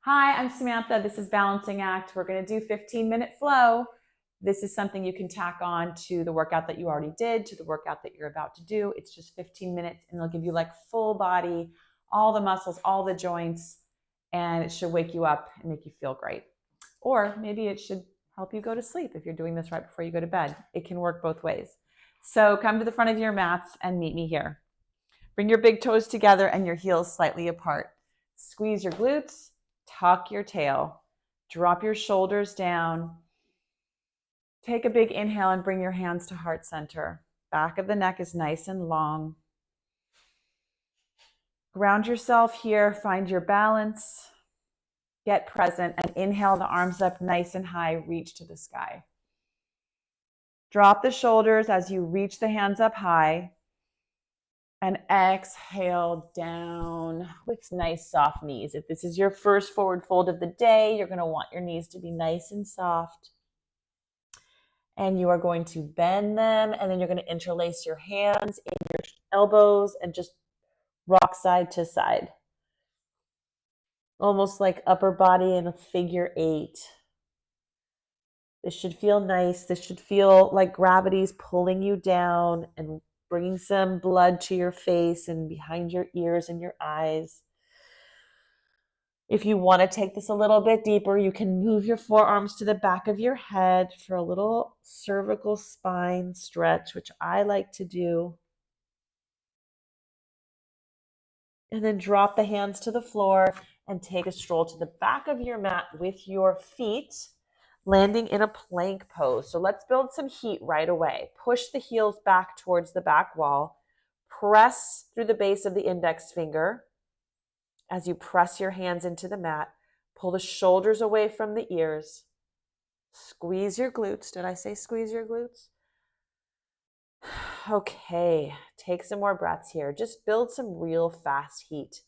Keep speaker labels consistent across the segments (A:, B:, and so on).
A: Hi, I'm Samantha. This is Balancing Act. We're going to do 15-minute flow. This is something you can tack on to the workout that you already did, to the workout that you're about to do. It's just 15 minutes and it'll give you like full body, all the muscles, all the joints, and it should wake you up and make you feel great. Or maybe it should help you go to sleep if you're doing this right before you go to bed. It can work both ways. So come to the front of your mats and meet me here. Bring your big toes together and your heels slightly apart. Squeeze your glutes. Tuck your tail, drop your shoulders down. Take a big inhale and bring your hands to heart center. Back of the neck is nice and long. Ground yourself here, find your balance. Get present and inhale the arms up nice and high, reach to the sky. Drop the shoulders as you reach the hands up high. And exhale down with nice soft knees. If this is your first forward fold of the day, you're going to want your knees to be nice and soft. And you are going to bend them, and then you're going to interlace your hands in your elbows and just rock side to side. Almost like upper body in a figure 8. This should feel nice. This should feel like gravity's pulling you down and bringing some blood to your face and behind your ears and your eyes. If you want to take this a little bit deeper, you can move your forearms to the back of your head for a little cervical spine stretch, which I like to do. And then drop the hands to the floor and take a stroll to the back of your mat with your feet landing in a plank pose. So let's build some heat right away. Push the heels back towards the back wall. Press through the base of the index finger. As you press your hands into the mat, pull the shoulders away from the ears. Squeeze your glutes. Did I say squeeze your glutes? Okay, take some more breaths here. Just build some real fast heat.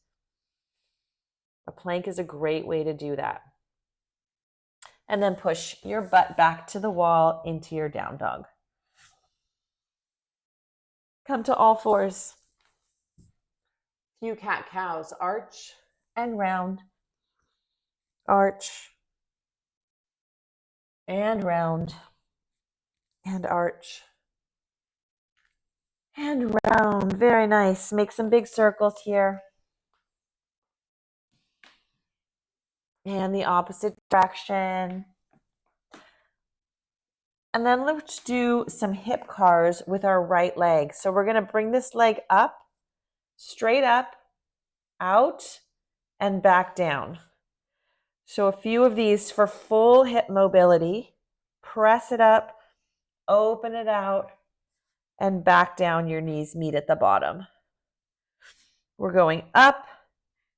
A: A plank is a great way to do that. And then push your butt back to the wall into your down dog. Come to all fours. Few cat-cows. Arch and round. Arch and round. And arch. And round. Very nice. Make some big circles here. And the opposite direction. And then let's do some hip cars with our right leg. So we're going to bring this leg up, straight up, out, and back down. So a few of these for full hip mobility. Press it up, open it out, and back down. Your knees meet at the bottom. We're going up,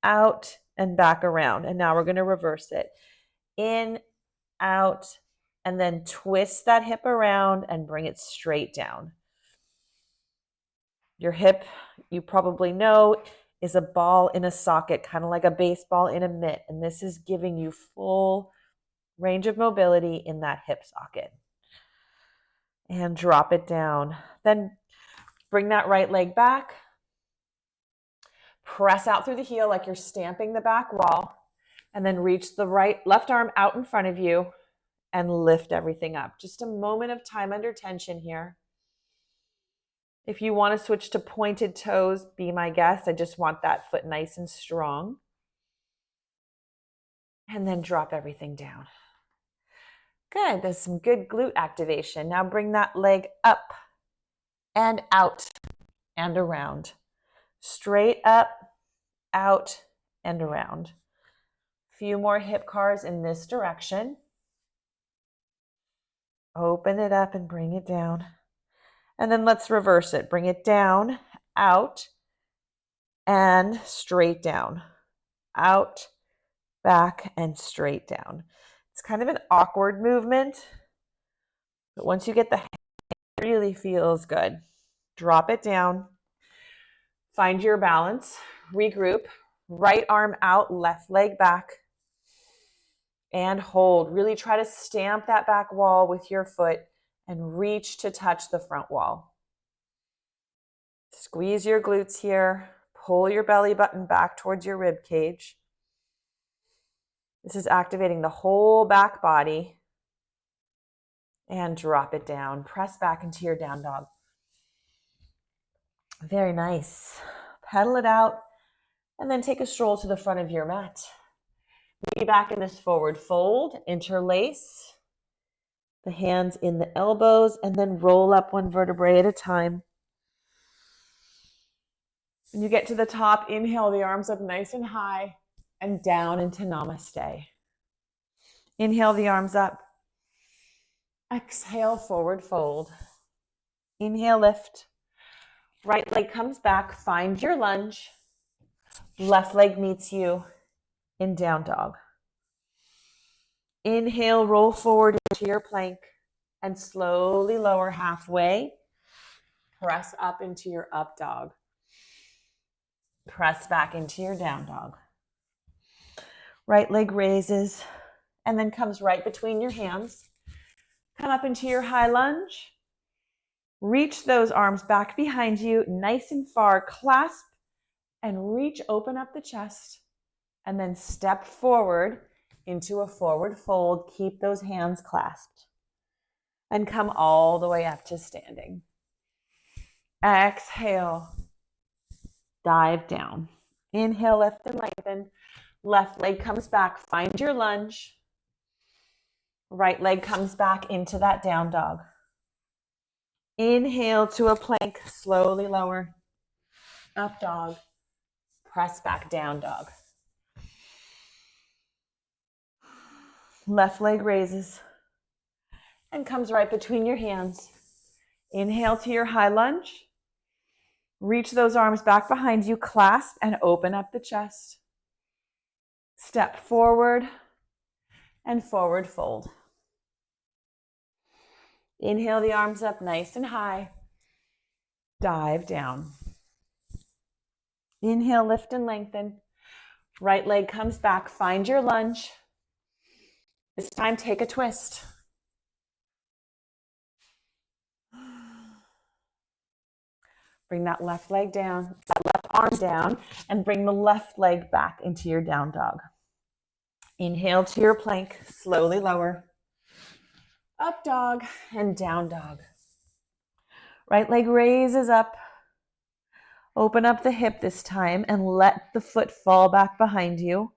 A: out, and back around. And now we're going to reverse it. In, out, and then twist that hip around and bring it straight down. Your hip, you probably know, is a ball in a socket, kind of like a baseball in a mitt. And this is giving you full range of mobility in that hip socket. And drop it down. Then bring that right leg back. Press out through the heel like you're stamping the back wall. And then reach the left arm out in front of you and lift everything up. Just a moment of time under tension here. If you want to switch to pointed toes, be my guest. I just want that foot nice and strong. And then drop everything down. Good. There's some good glute activation. Now bring that leg up and out and around. Straight up, out, and around. A few more hip cars in this direction. Open it up and bring it down. And then let's reverse it. Bring it down, out, and straight down. Out, back, and straight down. It's kind of an awkward movement, but once you get the hang, it really feels good. Drop it down. Find your balance. Regroup. Right arm out, left leg back. And hold. Really try to stamp that back wall with your foot and reach to touch the front wall. Squeeze your glutes here. Pull your belly button back towards your rib cage. This is activating the whole back body. And drop it down. Press back into your down dog. Very nice. Pedal it out and then take a stroll to the front of your mat. Be back in this forward fold. Interlace the hands in the elbows and then roll up one vertebrae at a time. When you get to the top, inhale the arms up nice and high and down into namaste. Inhale the arms up. Exhale, forward fold. Inhale, lift. Right leg comes back, find your lunge. Left leg meets you in down dog. Inhale, roll forward into your plank and slowly lower halfway. Press up into your up dog. Press back into your down dog. Right leg raises and then comes right between your hands. Come up into your high lunge. Reach those arms back behind you, nice and far. Clasp and reach, open up the chest. And then step forward into a forward fold. Keep those hands clasped. And come all the way up to standing. Exhale. Dive down. Inhale, lift and lengthen. Left leg comes back. Find your lunge. Right leg comes back into that down dog. Inhale to a plank. Slowly lower. Up dog. Press back, down dog. Left leg raises and comes right between your hands. Inhale to your high lunge. Reach those arms back behind you. Clasp and open up the chest. Step forward and forward fold. Inhale the arms up nice and high. Dive down. Inhale, lift and lengthen. Right leg comes back. Find your lunge. This time, take a twist. Bring that left leg down, that left arm down, and bring the left leg back into your down dog. Inhale to your plank, slowly lower. Up dog and down dog. Right leg raises up. Open up the hip this time and let the foot fall back behind you.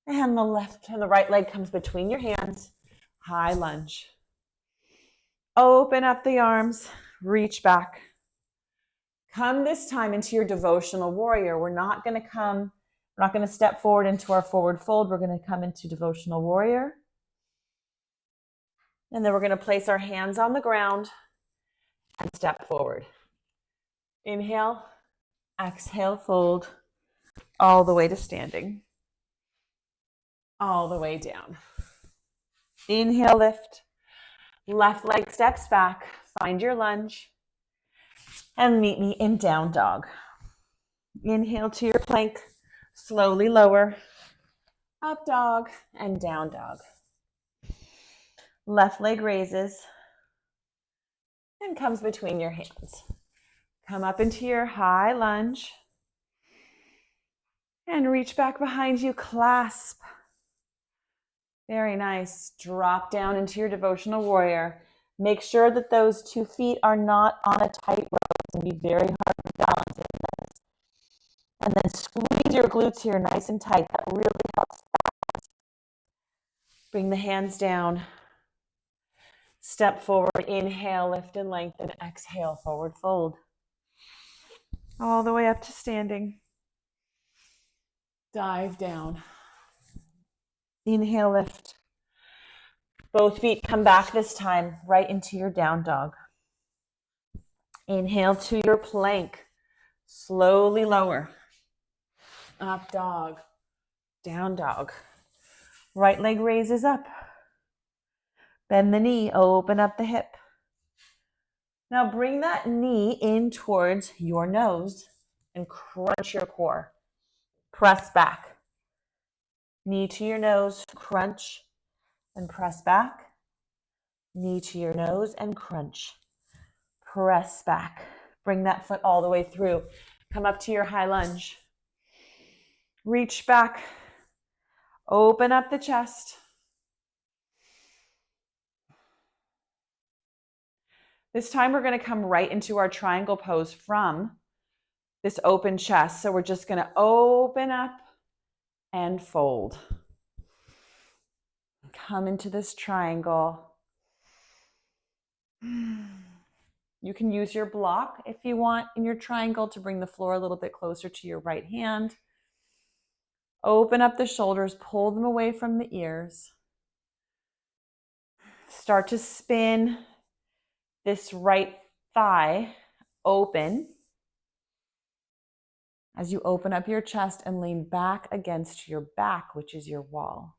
A: And the left and the right leg comes between your hands. High lunge. Open up the arms, reach back. Come this time into your devotional warrior. We're not going to step forward into our forward fold. We're going to come into devotional warrior. And then we're going to place our hands on the ground and step forward. Inhale, exhale, fold, all the way to standing. All the way down. Inhale, lift. Left leg steps back. Find your lunge. And meet me in down dog. Inhale to your plank. Slowly lower. Up dog and down dog. Left leg raises and comes between your hands. Come up into your high lunge and reach back behind you. Clasp. Very nice. Drop down into your devotional warrior. Make sure that those 2 feet are not on a tight rope. It's going to be very hard to balance in this. And then squeeze your glutes here nice and tight. That really helps balance. Bring the hands down. Step forward. Inhale, lift and lengthen. Exhale, forward fold. All the way up to standing. Dive down. Inhale, lift. Both feet come back this time, right into your down dog. Inhale to your plank. Slowly lower. Up dog. Down dog. Right leg raises up. Bend the knee, open up the hip. Now bring that knee in towards your nose and crunch your core. Press back. Knee to your nose, crunch and press back. Knee to your nose and crunch. Press back. Bring that foot all the way through. Come up to your high lunge. Reach back. Open up the chest. This time we're going to come right into our triangle pose from this open chest. So we're just going to open up and fold. Come into this triangle. You can use your block if you want in your triangle to bring the floor a little bit closer to your right hand. Open up the shoulders, pull them away from the ears. Start to spin this right thigh open as you open up your chest and lean back against your back, which is your wall.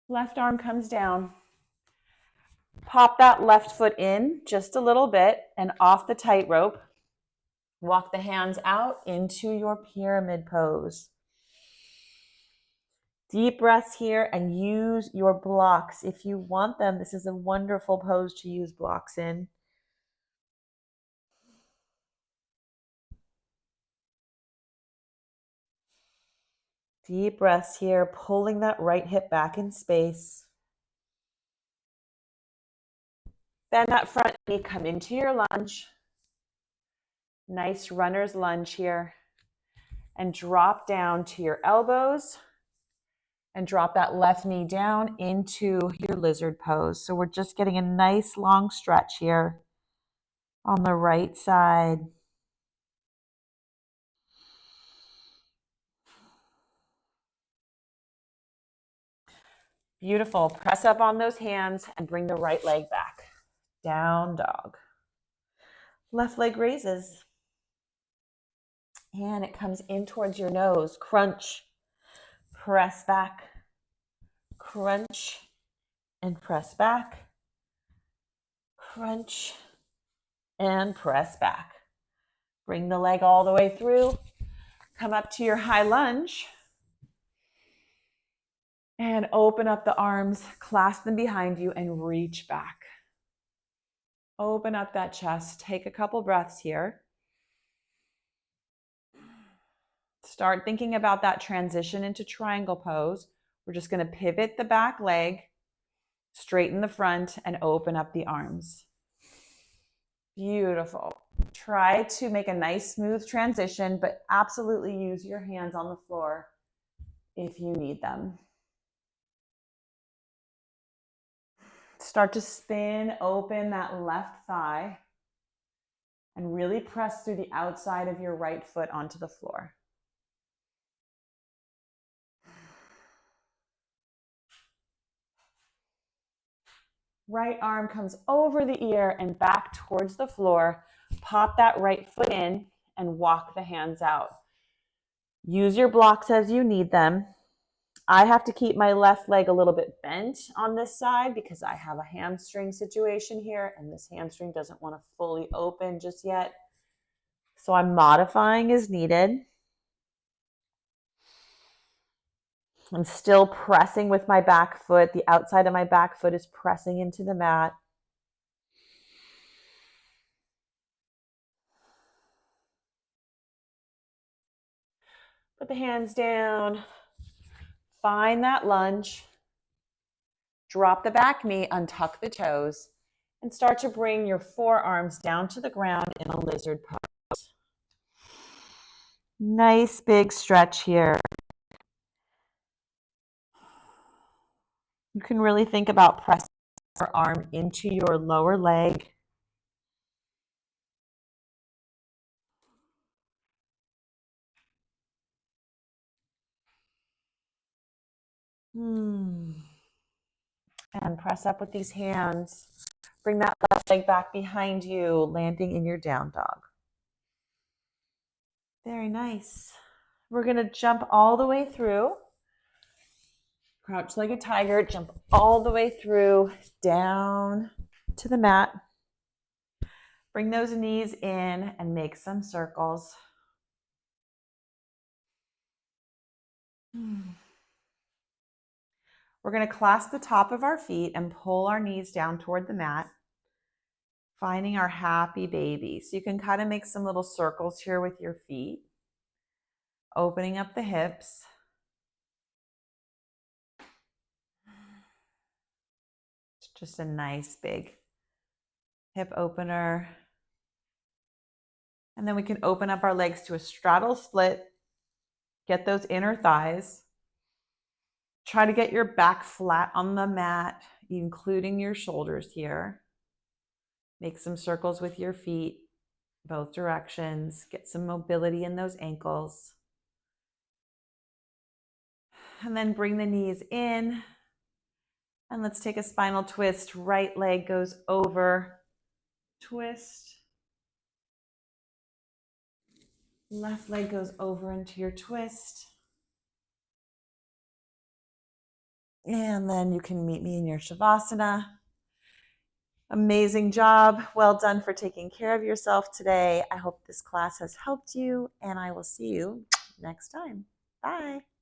A: Left arm comes down. Pop that left foot in just a little bit and off the tightrope. Walk the hands out into your pyramid pose. Deep breaths here and use your blocks if you want them. This is a wonderful pose to use blocks in. Deep breaths here, pulling that right hip back in space. Bend that front knee, come into your lunge. Nice runner's lunge here. And drop down to your elbows. And drop that left knee down into your lizard pose. So we're just getting a nice long stretch here on the right side. Beautiful. Press up on those hands and bring the right leg back. Down dog. Left leg raises. And it comes in towards your nose. Crunch. Press back. Crunch. And press back. Crunch. And press back. Bring the leg all the way through. Come up to your high lunge. And open up the arms, clasp them behind you, and reach back. Open up that chest. Take a couple breaths here. Start thinking about that transition into triangle pose. We're just going to pivot the back leg, straighten the front, and open up the arms. Beautiful. Try to make a nice, smooth transition, but absolutely use your hands on the floor if you need them. Start to spin open that left thigh and really press through the outside of your right foot onto the floor. Right arm comes over the ear and back towards the floor. Pop that right foot in and walk the hands out. Use your blocks as you need them. I have to keep my left leg a little bit bent on this side because I have a hamstring situation here and this hamstring doesn't want to fully open just yet. So I'm modifying as needed. I'm still pressing with my back foot. The outside of my back foot is pressing into the mat. Put the hands down. Find that lunge. Drop the back knee, untuck the toes, and start to bring your forearms down to the ground in a lizard pose. Nice big stretch here. You can really think about pressing your arm into your lower leg. And press up with these hands. Bring that left leg back behind you, landing in your down dog. Very nice. We're going to jump all the way through. Crouch-legged tiger, jump all the way through, down to the mat. Bring those knees in and make some circles. We're going to clasp the top of our feet and pull our knees down toward the mat. Finding our happy baby. So you can kind of make some little circles here with your feet. Opening up the hips. It's just a nice big hip opener. And then we can open up our legs to a straddle split. Get those inner thighs. Try to get your back flat on the mat, including your shoulders here. Make some circles with your feet, both directions. Get some mobility in those ankles. And then bring the knees in. And let's take a spinal twist. Right leg goes over, twist. Left leg goes over into your twist. And then you can meet me in your Shavasana. Amazing job. Well done for taking care of yourself today. I hope this class has helped you, and I will see you next time. Bye.